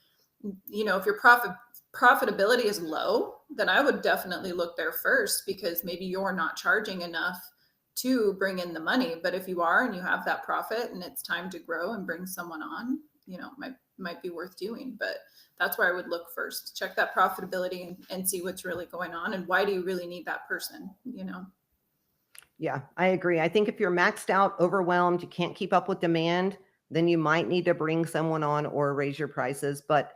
[SPEAKER 2] profitability is low, then I would definitely look there first, because maybe you're not charging enough to bring in the money. But if you are and you have that profit and it's time to grow and bring someone on, might be worth doing. But that's where I would look first. Check that profitability and see what's really going on, and why do you really need that person.
[SPEAKER 1] Yeah, I agree. I think if you're maxed out, overwhelmed, you can't keep up with demand, then you might need to bring someone on or raise your prices. But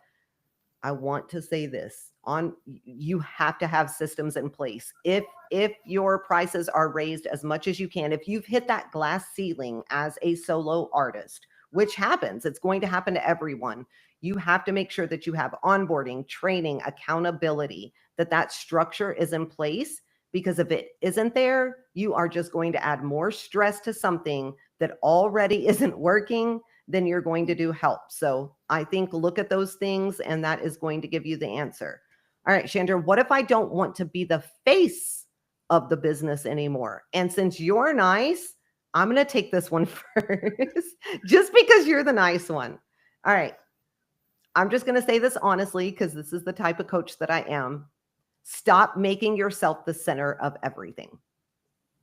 [SPEAKER 1] I want to say this, on you have to have systems in place. If your prices are raised as much as you can, if you've hit that glass ceiling as a solo artist, which happens, it's going to happen to everyone. You have to make sure that you have onboarding, training, accountability, that structure is in place, because if it isn't there, you are just going to add more stress to something that already isn't working, then you're going to do help. So I think look at those things, and that is going to give you the answer. All right, Chandra, what if I don't want to be the face of the business anymore? And since you're nice, I'm going to take this one first, just because you're the nice one. All right. I'm just going to say this honestly, because this is the type of coach that I am. Stop making yourself the center of everything,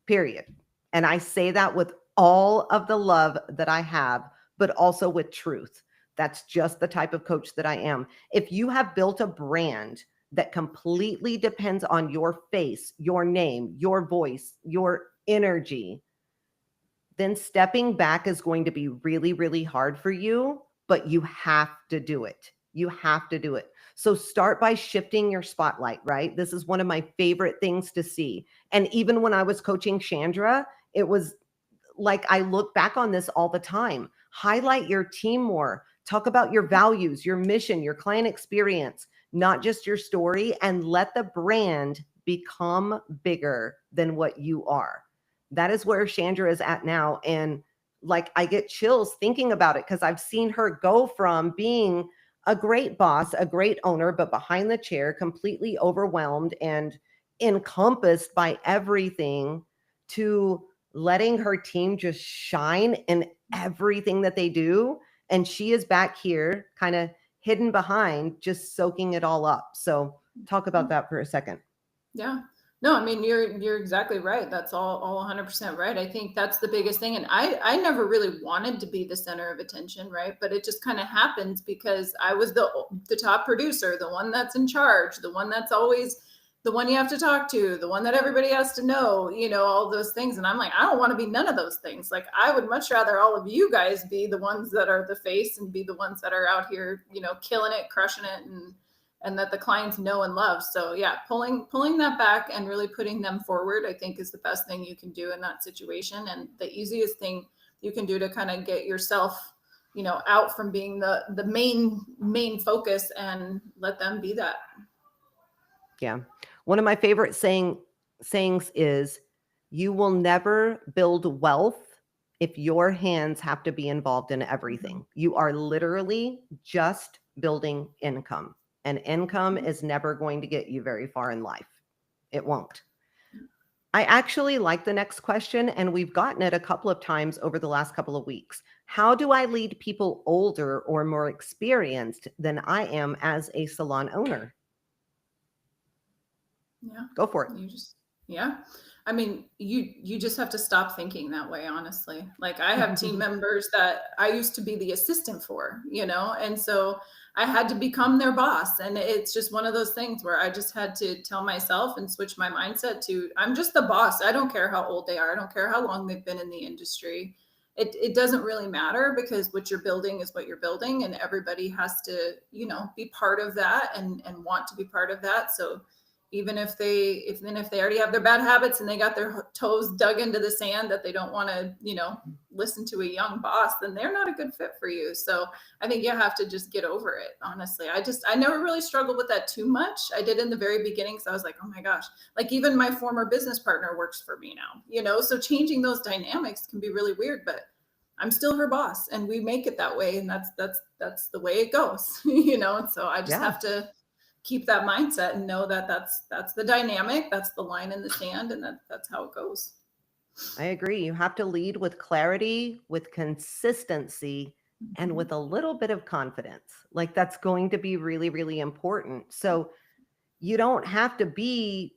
[SPEAKER 1] period. And I say that with all of the love that I have, but also with truth. That's just the type of coach that I am. If you have built a brand that completely depends on your face, your name, your voice, your energy, then stepping back is going to be really, really hard for you, but you have to do it. You have to do it. So start by shifting your spotlight, right? This is one of my favorite things to see. And even when I was coaching Chandra, it was like, I look back on this all the time. Highlight your team more. Talk about your values, your mission, your client experience, not just your story, and let the brand become bigger than what you are. That is where Chandra is at now. And like, I get chills thinking about it, because I've seen her go from being a great boss, a great owner, but behind the chair, completely overwhelmed and encompassed by everything, to letting her team just shine in everything that they do. And she is back here, kind of hidden behind, just soaking it all up. So talk about that for a second.
[SPEAKER 2] Yeah. No, I mean, you're exactly right. That's all 100% right. I think that's the biggest thing. And I never really wanted to be the center of attention, right? But it just kind of happens because I was the top producer, the one that's in charge, the one that's always the one you have to talk to, the one that everybody has to know, all those things. And I'm like, I don't want to be none of those things. Like, I would much rather all of you guys be the ones that are the face and be the ones that are out here, killing it, crushing it, and that the clients know and love. So yeah, pulling that back and really putting them forward, I think, is the best thing you can do in that situation, and the easiest thing you can do to kind of get yourself, out from being the main focus, and let them be that.
[SPEAKER 1] Yeah. One of my favorite sayings is, you will never build wealth if your hands have to be involved in everything. You are literally just building income, and income is never going to get you very far in life. It won't. I actually like the next question, and we've gotten it a couple of times over the last couple of weeks. How do I lead people older or more experienced than I am as a salon owner?
[SPEAKER 2] Yeah.
[SPEAKER 1] Go for it.
[SPEAKER 2] Yeah. I mean, you just have to stop thinking that way, honestly. Like I have team members that I used to be the assistant for, and so I had to become their boss. And it's just one of those things where I just had to tell myself and switch my mindset to I'm just the boss. I don't care how old they are. I don't care how long they've been in the industry. It doesn't really matter because what you're building is what you're building, and everybody has to, be part of that and want to be part of that. So even if they already have their bad habits and they got their toes dug into the sand that they don't want to, listen to a young boss, then they're not a good fit for you. So I think you have to just get over it. Honestly, I never really struggled with that too much. I did in the very beginning. So I was like, oh my gosh, like even my former business partner works for me now, so changing those dynamics can be really weird, but I'm still her boss and we make it that way. And that's the way it goes, and so I just
[SPEAKER 1] Yeah.
[SPEAKER 2] have to keep that mindset and know that that's the dynamic, that's the line in the sand, and that's how it goes.
[SPEAKER 1] I agree. You have to lead with clarity, with consistency, and
[SPEAKER 2] Mhm.
[SPEAKER 1] with a little bit of confidence. Like that's going to be really, really important. So you don't have to be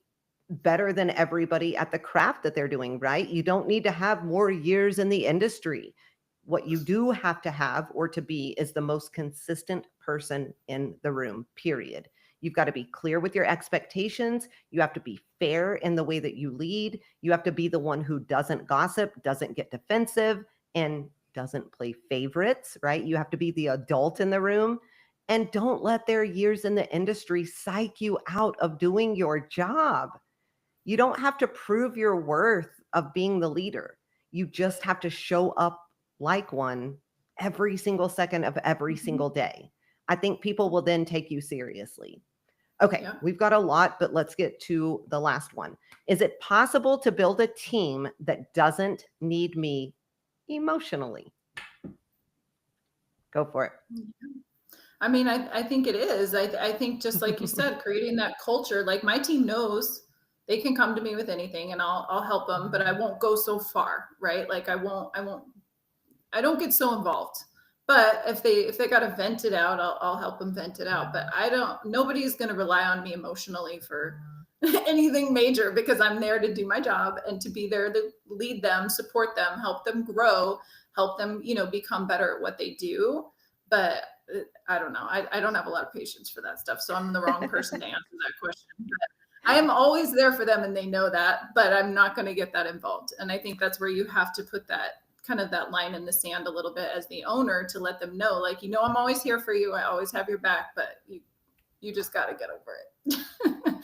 [SPEAKER 1] better than everybody at the craft that they're doing, right? You don't need to have more years in the industry. What you do have to have or to be is the most consistent person in the room, period. You've got to be clear with your expectations. You have to be fair in the way that you lead. You have to be the one who doesn't gossip, doesn't get defensive, and doesn't play favorites, right? You have to be the adult in the room, and don't let their years in the industry psych you out of doing your job. You don't have to prove your worth of being the leader. You just have to show up like one every single second of every
[SPEAKER 2] Mhm.
[SPEAKER 1] single day. I think people will then take you seriously. Okay,
[SPEAKER 2] Yeah.
[SPEAKER 1] we've got a lot, but let's get to the last one. Is it possible to build a team that doesn't need me emotionally? Go for it.
[SPEAKER 2] I mean, I think it is. I think just like you said, creating that culture, like my team knows they can come to me with anything and I'll help them, but I won't go so far, right? Like I don't get so involved. But if they got to vent it out, I'll help them vent it out. But nobody's going to rely on me emotionally for anything major because I'm there to do my job and to be there to lead them, support them, help them grow, help them, become better at what they do. But I don't know. I don't have a lot of patience for that stuff. So I'm the wrong person to answer that question. But I am always there for them and they know that, but I'm not going to get that involved. And I think that's where you have to put that kind of that line in the sand a little bit as the owner to let them know, like, I'm always here for you. I always have your back, but you just got to get over it.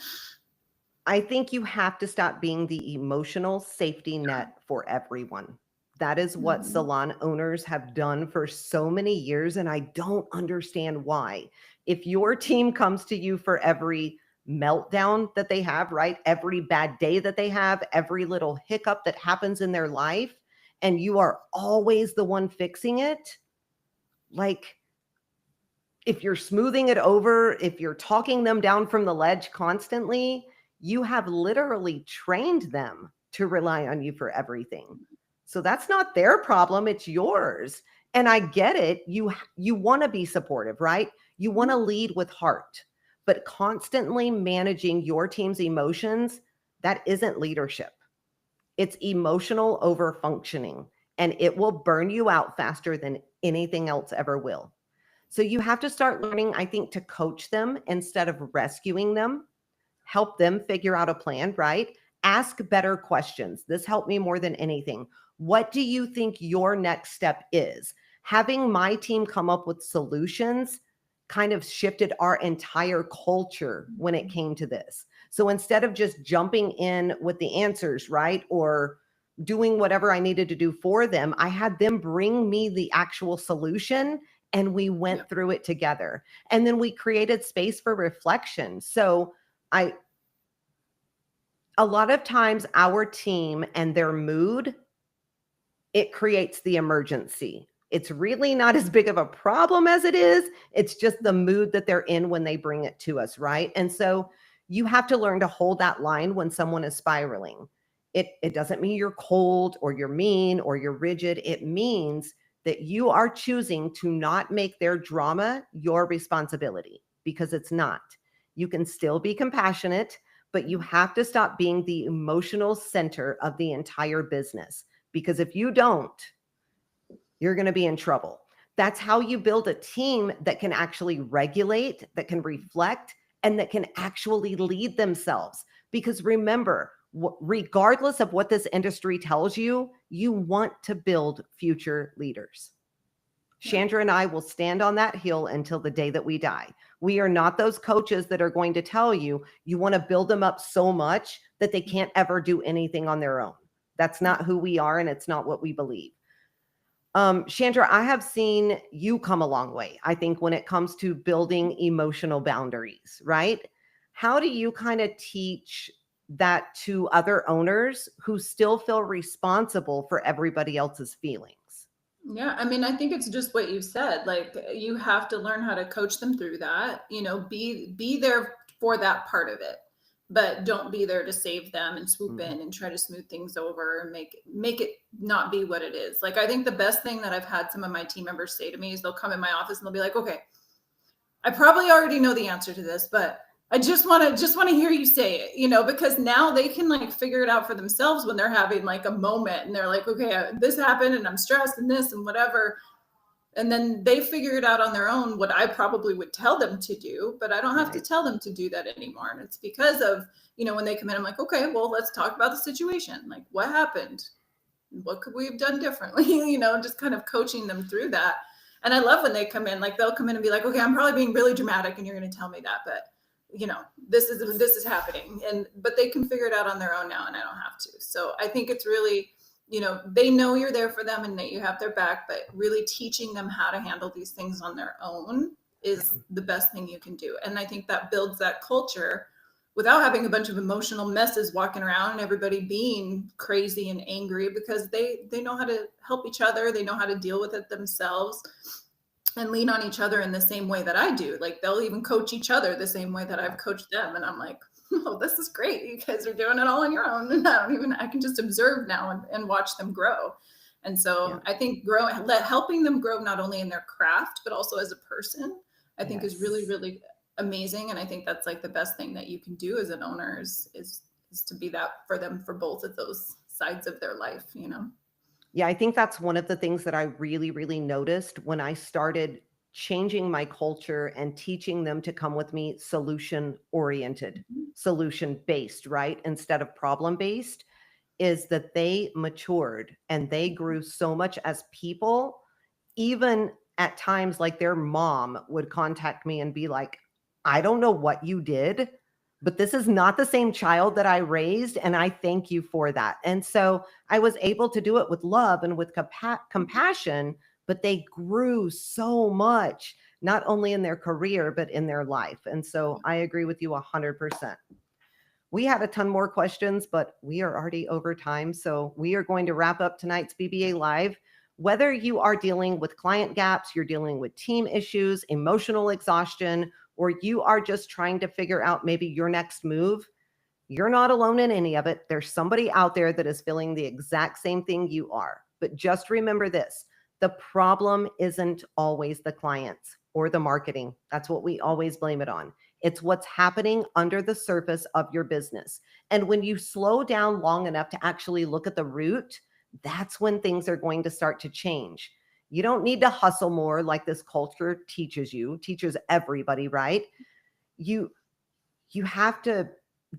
[SPEAKER 1] I think you have to stop being the emotional safety net for everyone. That is what
[SPEAKER 2] Mhm.
[SPEAKER 1] salon owners have done for so many years, and I don't understand why. If your team comes to you for every meltdown that they have, right? Every bad day that they have, every little hiccup that happens in their life, and you are always the one fixing it, like if you're smoothing it over, if you're talking them down from the ledge constantly, you have literally trained them to rely on you for everything. So that's not their problem, it's yours. And I get it. You want to be supportive, right? You want to lead with heart. But constantly managing your team's emotions, that isn't leadership. It's emotional over functioning, and it will burn you out faster than anything else ever will. So you have to start learning, I think, to coach them instead of rescuing them, help them figure out a plan, right? Ask better questions. This helped me more than anything. What do you think your next step is? Having my team come up with solutions kind of shifted our entire culture when it came to this. So instead of just jumping in with the answers, right? Or doing whatever I needed to do for them, I had them bring me the actual solution and we went
[SPEAKER 2] Yep.
[SPEAKER 1] through it together. And then we created space for reflection. So I a lot of times our team and their mood it creates the emergency. It's really not as big of a problem as it is. It's just the mood that they're in when they bring it to us, right? And so you have to learn to hold that line when someone is spiraling. It doesn't mean you're cold or you're mean or you're rigid. It means that you are choosing to not make their drama your responsibility, because it's not. You can still be compassionate, but you have to stop being the emotional center of the entire business, because if you don't, you're going to be in trouble. That's how you build a team that can actually regulate, that can reflect, and that can actually lead themselves. Because remember, regardless of what this industry tells you, you want to build future leaders. Chandra and I will stand on that hill until the day that we die. We are not those coaches that are going to tell you you want to build them up so much that they can't ever do anything on their own. That's not who we are, and it's not what we believe. Chandra, I have seen you come a long way, I think, when it comes to building emotional boundaries, right? How do you kind of teach that to other owners who still feel responsible for everybody else's feelings?
[SPEAKER 2] Yeah, I mean, I think it's just what you said. Like, you have to learn how to coach them through that. Be there for that part of it, but don't be there to save them and swoop in and try to smooth things over and make it not be what it is. Like, I think the best thing that I've had some of my team members say to me is they'll come in my office and they'll be like, "Okay, I probably already know the answer to this, but I just want to hear you say it," because now they can like figure it out for themselves when they're having like a moment and they're like, "Okay, this happened and I'm stressed and this and whatever." And then they figure it out on their own, what I probably would tell them to do, but I don't have to
[SPEAKER 1] Right.
[SPEAKER 2] tell them to do that anymore. And it's because of, when they come in, I'm like, "Okay, well, let's talk about the situation. Like, what happened? What could we have done differently?" Just kind of coaching them through that. And I love when they come in, like they'll come in and be like, "Okay, I'm probably being really dramatic and you're going to tell me that, but this is happening." But they can figure it out on their own now and I don't have to. So I think it's really, they know you're there for them and that you have their back, but really teaching them how to handle these things on their own is the best thing you can do. And I think that builds that culture without having a bunch of emotional messes walking around and everybody being crazy and angry, because they know how to help each other. They know how to deal with it themselves and lean on each other in the same way that I do. Like, they'll even coach each other the same way that I've coached them. And I'm like, "Oh, this is great. You guys are doing it all on your own." And I can just observe now and watch them grow. And
[SPEAKER 1] Yeah.
[SPEAKER 2] so I think helping them grow not only in their craft, but also as a person, I think is really,
[SPEAKER 1] Yes.
[SPEAKER 2] really amazing. And I think that's like the best thing that you can do as an owner is to be that for them for both of those sides of their life.
[SPEAKER 1] Yeah, I think that's one of the things that I really, really noticed when I started changing my culture and teaching them to come with me solution oriented,
[SPEAKER 2] Mhm.
[SPEAKER 1] solution based, right? Instead of problem based, is that they matured and they grew so much as people. Even at times, like their mom would contact me and be like, "I don't know what you did, but this is not the same child that I raised. And I thank you for that." And so I was able to do it with love and with compassion, but they grew so much, not only in their career, but in their life. And so I agree with you 100%. We had a ton more questions, but we are already over time. So we are going to wrap up tonight's BBA Live. Whether you are dealing with client gaps, you're dealing with team issues, emotional exhaustion, or you are just trying to figure out maybe your next move, you're not alone in any of it. There's somebody out there that is feeling the exact same thing you are. But just remember this: the problem isn't always the clients or the marketing. That's what we always blame it on. It's what's happening under the surface of your business. And when you slow down long enough to actually look at the root, that's when things are going to start to change. You don't need to hustle more like this culture teaches everybody, right? You you have to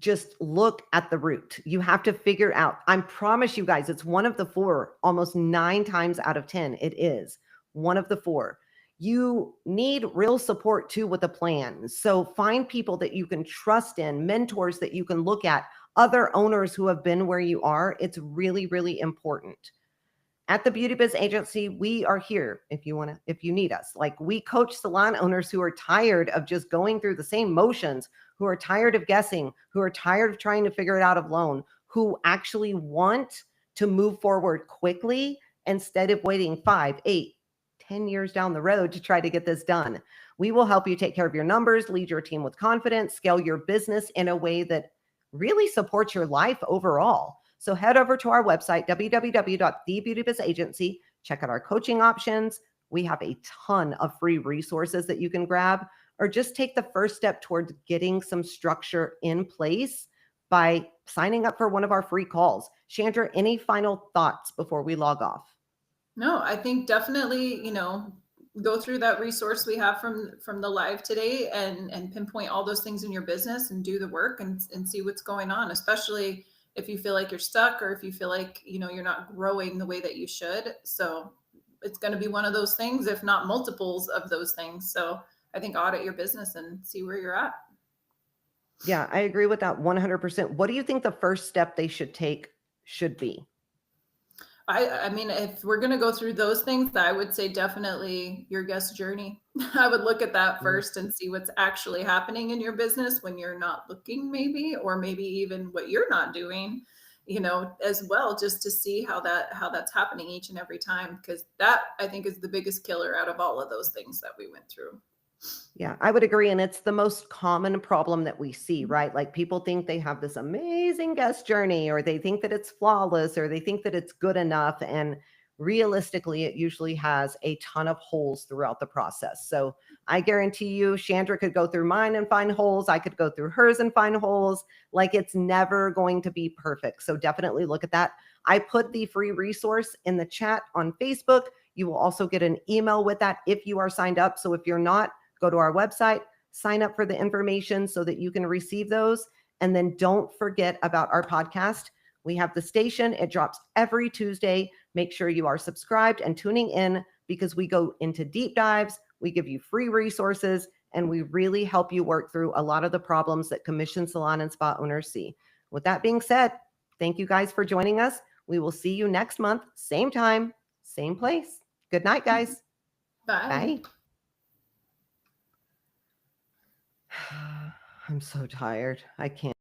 [SPEAKER 1] just look at the root. You have to figure out. I promise you guys, it's one of the four, almost 9 times out of 10. It is one of the four. You need real support too with a plan. So find people that you can trust in, mentors that you can look at, other owners who have been where you are. It's really, really important. At the Beauty Biz Agency, we are here if you need us. Like, we coach salon owners who are tired of just going through the same motions, who are tired of guessing, who are tired of trying to figure it out alone, who actually want to move forward quickly instead of waiting 5, 8, 10 years down the road to try to get this done. We will help you take care of your numbers, lead your team with confidence, scale your business in a way that really supports your life overall. So head over to our website, www.thebeautybizzagency. Check out our coaching options. We have a ton of free resources that you can grab, or just take the first step towards getting some structure in place by signing up for one of our free calls. Chandra, any final thoughts before we log off?
[SPEAKER 2] No, I think definitely, go through that resource we have from the live today, and pinpoint all those things in your business and do the work, and see what's going on, especially if you feel like you're stuck, or if you feel like, you're not growing the way that you should. So it's going to be one of those things, if not multiples of those things. So I think audit your business and see where you're at.
[SPEAKER 1] Yeah, I agree with that 100%. What do you think the first step they should take should be?
[SPEAKER 2] I mean, if we're going to go through those things, I would say definitely your guest journey. I would look at that first and see what's actually happening in your business when you're not looking, maybe, or maybe even what you're not doing, as well, just to see how that's happening each and every time. Because that, I think, is the biggest killer out of all of those things that we went through.
[SPEAKER 1] Yeah, I would agree. And it's the most common problem that we see, right? Like people think they have this amazing guest journey, or they think that it's flawless, or they think that it's good enough. And realistically, it usually has a ton of holes throughout the process. So I guarantee you, Chandra could go through mine and find holes. I could go through hers and find holes. Like it's never going to be perfect. So definitely look at that. I put the free resource in the chat on Facebook. You will also get an email with that if you are signed up. So if you're not, go to our website, sign up for the information so that you can receive those. And then don't forget about our podcast. We have the station. It drops every Tuesday. Make sure you are subscribed and tuning in, because we go into deep dives. We give you free resources, and we really help you work through a lot of the problems that commission salon and spa owners see. With that being said, thank you guys for joining us. We will see you next month, same time, same place. Good night, guys.
[SPEAKER 2] Bye.
[SPEAKER 1] Bye. I'm so tired. I can't.